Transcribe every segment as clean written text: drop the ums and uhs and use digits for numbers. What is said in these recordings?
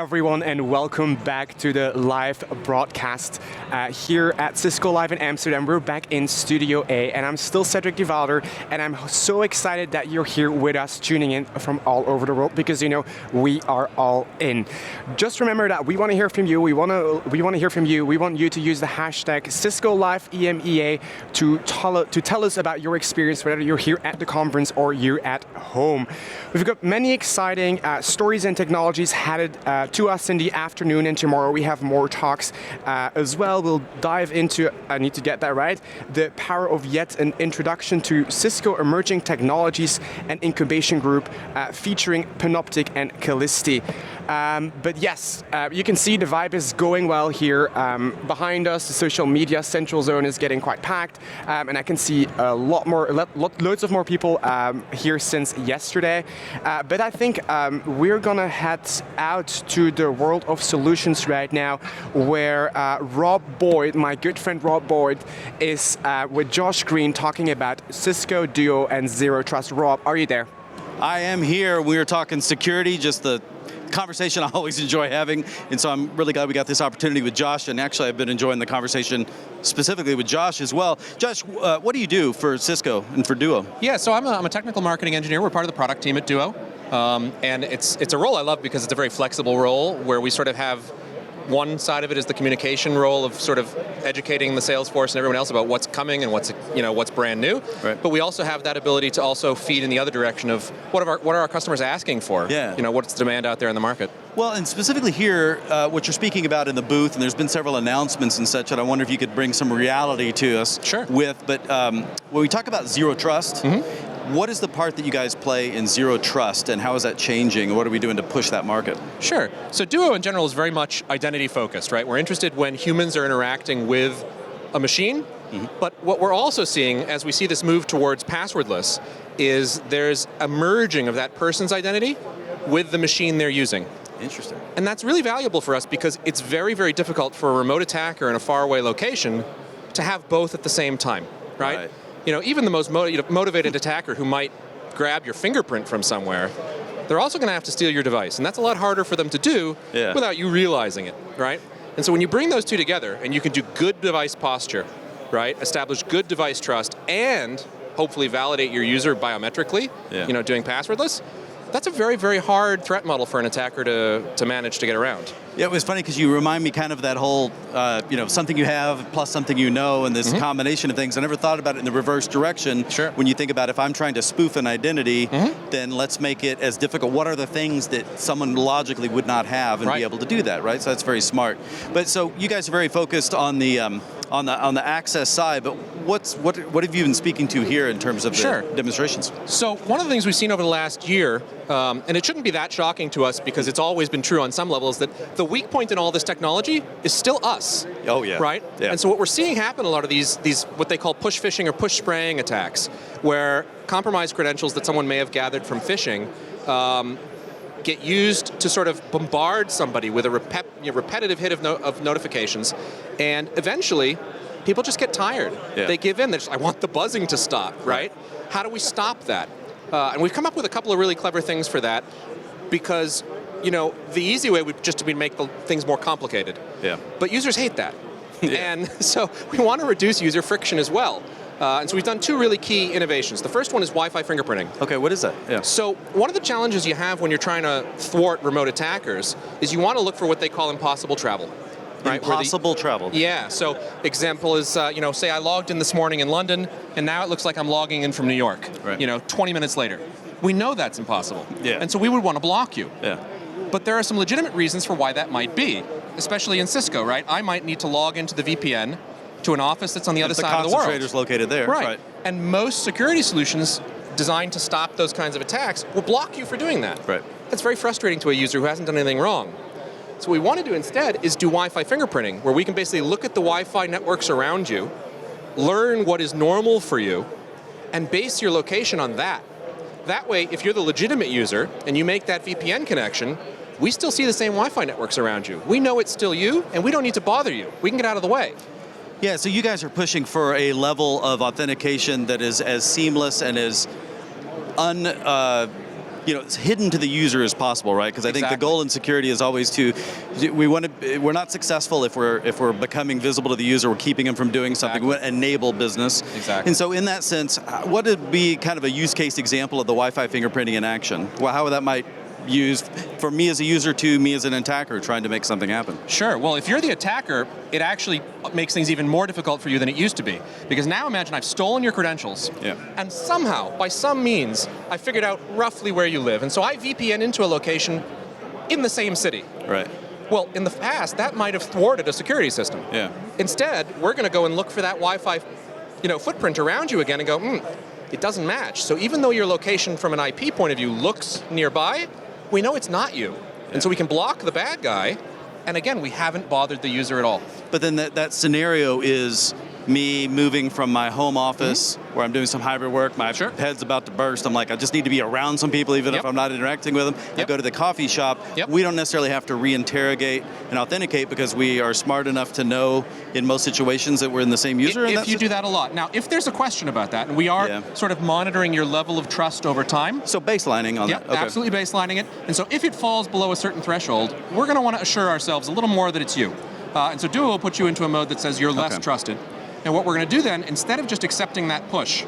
everyone, and welcome back to the live broadcast here at Cisco Live in Amsterdam. We're back in Studio A, and I'm still Cedric Duvalder, and I'm so excited that you're here with us, tuning in from all over the world, because we are all in. Just remember that we want to hear from you. We want to hear from you. We want you to use the hashtag Cisco Live EMEA to tell us about your experience, whether you're here at the conference or you're at home. We've got many exciting stories and technologies headed to us in the afternoon, and tomorrow we have more talks as well. We'll dive into, I need to get that right, the power of yet an introduction to Cisco Emerging Technologies and Incubation Group featuring Panoptic and Callisti. But yes, you can see the vibe is going well here. Behind us, the social media central zone is getting quite packed, and I can see loads of more people here since yesterday. But I think we're gonna head out to the world of solutions right now, where Rob Boyd, my good friend Rob Boyd, is with Josh Green talking about Cisco, Duo, and Zero Trust. Rob, are you there? I am here. We are talking security, just the conversation I always enjoy having, and so I'm really glad we got this opportunity with Josh, and actually I've been enjoying the conversation specifically with Josh as well. Josh, what do you do for Cisco and for Duo? Yeah, so I'm a technical marketing engineer. We're part of the product team at Duo, and it's a role I love because it's a very flexible role where we sort of have one side of it is the communication role of sort of educating the sales force and everyone else about what's coming and what's brand new. Right. But we also have that ability to also feed in the other direction of what are our customers asking for? Yeah. What's the demand out there in the market? Well, and specifically here, what you're speaking about in the booth, and there's been several announcements and such, and I wonder if you could bring some reality to us. Sure. But when we talk about Zero Trust, what is the part that you guys play in Zero Trust, and how is that changing? What are we doing to push that market? Sure. So Duo in general is very much identity focused, right? We're interested when humans are interacting with a machine, but what we're also seeing as we see this move towards passwordless is there's a merging of that person's identity with the machine they're using. Interesting. And that's really valuable for us because it's very, very difficult for a remote attacker in a faraway location to have both at the same time, right? Even the most motivated attacker who might grab your fingerprint from somewhere, they're also going to have to steal your device. And that's a lot harder for them to do without you realizing it, right? And so when you bring those two together and you can do good device posture, right? Establish good device trust and hopefully validate your user biometrically, doing passwordless, that's a very, very hard threat model for an attacker to manage to get around. Yeah, it was funny because you remind me kind of that whole, something you have plus something you know, and this combination of things. I never thought about it in the reverse direction. Sure. When you think about if I'm trying to spoof an identity, then let's make it as difficult. What are the things that someone logically would not have and be able to do that, right? So that's very smart. But so you guys are very focused on the access side, but what have you been speaking to here in terms of the demonstrations? So one of the things we've seen over the last year, and it shouldn't be that shocking to us because it's always been true on some level, is that the weak point in all this technology is still us. Oh yeah. Right? Yeah. And so what we're seeing happen a lot of these what they call push phishing or push spraying attacks, where compromised credentials that someone may have gathered from phishing get used to sort of bombard somebody with a repetitive hit of notifications, and eventually people just get tired. Yeah. They give in. They're just, I want the buzzing to stop, right? How do we stop that? And we've come up with a couple of really clever things for that, because the easy way would just be make the things more complicated. Yeah. But users hate that. And so we want to reduce user friction as well. And so we've done two really key innovations. The first one is Wi-Fi fingerprinting. Okay, what is that? Yeah. So one of the challenges you have when you're trying to thwart remote attackers is you want to look for what they call impossible travel. Right? Impossible travel. Yeah, so example is, say I logged in this morning in London, and now it looks like I'm logging in from New York, 20 minutes later. We know that's impossible. Yeah. And so we would want to block you. Yeah. But there are some legitimate reasons for why that might be, especially in Cisco, right? I might need to log into the VPN to an office that's on the other side of the world. The concentrator's located there. Right. And most security solutions designed to stop those kinds of attacks will block you for doing that. Right. That's very frustrating to a user who hasn't done anything wrong. So what we want to do instead is do Wi-Fi fingerprinting, where we can basically look at the Wi-Fi networks around you, learn what is normal for you, and base your location on that. That way, if you're the legitimate user and you make that VPN connection, we still see the same Wi-Fi networks around you. We know it's still you, and we don't need to bother you. We can get out of the way. Yeah, so you guys are pushing for a level of authentication that is as seamless and as it's hidden to the user as possible, right? Because I think the goal in security is always we're not successful if we're becoming visible to the user, we're keeping them from doing something. We want to enable business. Exactly. And so in that sense, what would be kind of a use case example of the Wi-Fi fingerprinting in action? Well, how that might use for me as a user to me as an attacker trying to make something happen? Sure. Well, if you're the attacker, it actually makes things even more difficult for you than it used to be. Because now imagine I've stolen your credentials, and somehow, by some means, I figured out roughly where you live. And so I VPN into a location in the same city. Right. Well, in the past, that might have thwarted a security system. Yeah. Instead, we're going to go and look for that Wi-Fi footprint around you again and go, it doesn't match. So even though your location from an IP point of view looks nearby, we know it's not you. And so we can block the bad guy, and again, we haven't bothered the user at all. But then that scenario is me moving from my home office where I'm doing some hybrid work, my head's about to burst, I'm like, I just need to be around some people even if I'm not interacting with them. I go to the coffee shop, we don't necessarily have to reinterrogate and authenticate because we are smart enough to know in most situations that we're in the same user. If you do that a lot. Now, if there's a question about that, and we are sort of monitoring your level of trust over time. So baselining on that. Okay. Absolutely baselining it. And so if it falls below a certain threshold, we're going to want to assure ourselves a little more that it's you. And so Duo will put you into a mode that says you're less trusted. And what we're going to do then, instead of just accepting that push,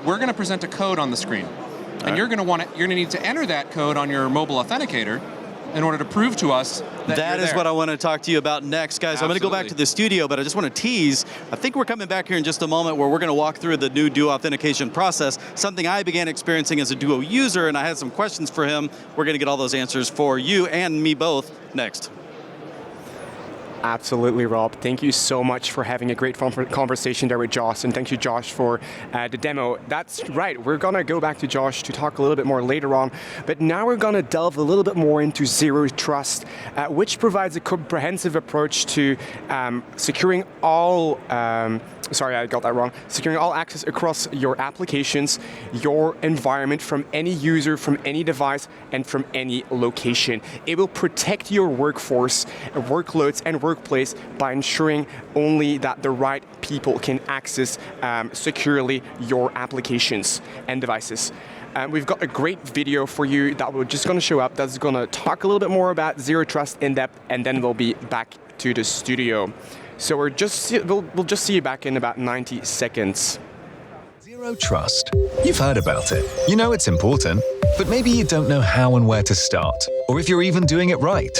we're going to present a code on the screen. And you're going to need to enter that code on your mobile authenticator in order to prove to us that is what I want to talk to you about next, guys. I'm going to go back to the studio, but I just want to tease. I think we're coming back here in just a moment where we're going to walk through the new Duo authentication process, something I began experiencing as a Duo user, and I had some questions for him. We're going to get all those answers for you and me both next. Absolutely, Rob. Thank you so much for having a great conversation there with Josh, and thank you, Josh, for the demo. That's right. We're going to go back to Josh to talk a little bit more later on, but now we're going to delve a little bit more into Zero Trust, which provides a comprehensive approach to securing all sorry, I got that wrong. Securing all access across your applications, your environment from any user, from any device, and from any location. It will protect your workforce, workloads, and workplace by ensuring only that the right people can access securely your applications and devices. We've got a great video for you that we're just going to show up that's going to talk a little bit more about Zero Trust in depth, and then we'll be back to the studio. So we'll just see you back in about 90 seconds. Zero Trust. You've heard about it. You know it's important, but maybe you don't know how and where to start, or if you're even doing it right.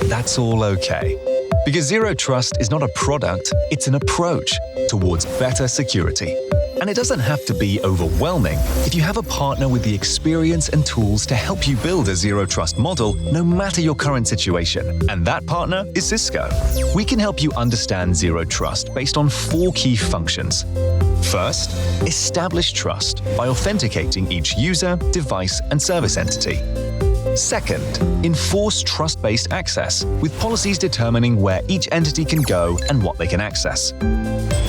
That's all okay. Because Zero Trust is not a product, it's an approach towards better security. And it doesn't have to be overwhelming if you have a partner with the experience and tools to help you build a Zero Trust model no matter your current situation. And that partner is Cisco. We can help you understand Zero Trust based on 4 key functions. First, establish trust by authenticating each user, device, and service entity. Second, enforce trust-based access with policies determining where each entity can go and what they can access.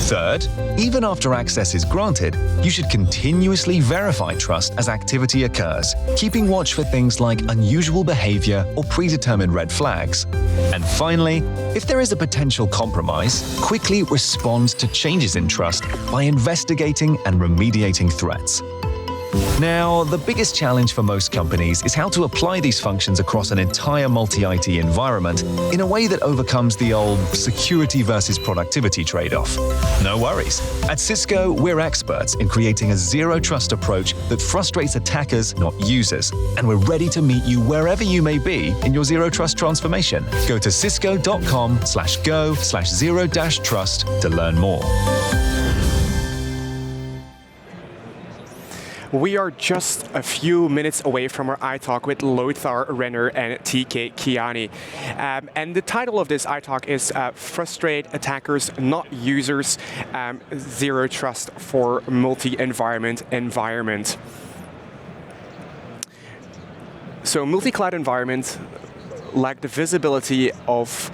Third, even after access is granted, you should continuously verify trust as activity occurs, keeping watch for things like unusual behavior or predetermined red flags. And finally, if there is a potential compromise, quickly respond to changes in trust by investigating and remediating threats. Now, the biggest challenge for most companies is how to apply these functions across an entire multi-IT environment in a way that overcomes the old security versus productivity trade-off. No worries. At Cisco, we're experts in creating a Zero Trust approach that frustrates attackers, not users. And we're ready to meet you wherever you may be in your Zero Trust transformation. Go to cisco.com/go/zero-trust to learn more. We are just a few minutes away from our iTalk with Lothar Renner and TK Kiani. And the title of this iTalk is Frustrate Attackers, Not Users, Zero Trust for Multi-Environment Environment. So multi-cloud environments lack the visibility of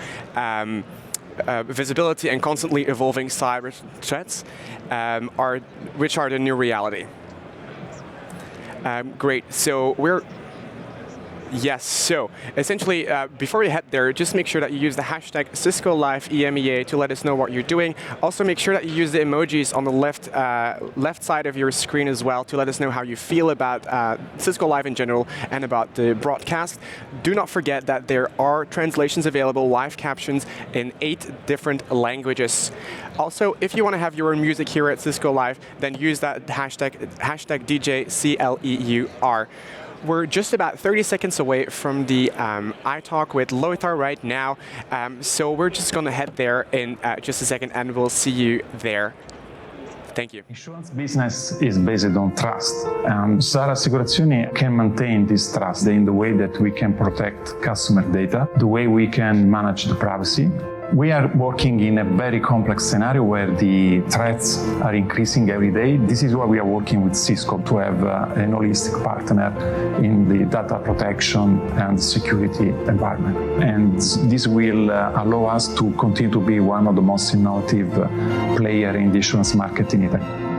visibility and constantly evolving cyber threats, which are the new reality. Great. So Yes, so essentially, before you head there, just make sure that you use the hashtag Cisco Live EMEA to let us know what you're doing. Also, make sure that you use the emojis on the left side of your screen as well to let us know how you feel about Cisco Live in general and about the broadcast. Do not forget that there are translations available, live captions in 8 different languages. Also, if you want to have your own music here at Cisco Live, then use that hashtag DJCLEUR. We're just about 30 seconds away from the iTalk with Lothar right now, so we're just going to head there in just a second, and we'll see you there. Thank you. Insurance business is based on trust, and Zara Assicurazioni can maintain this trust in the way that we can protect customer data, the way we can manage the privacy. We are working in a very complex scenario where the threats are increasing every day. This is why we are working with Cisco to have an holistic partner in the data protection and security environment. And this will allow us to continue to be one of the most innovative players in the insurance market in Italy.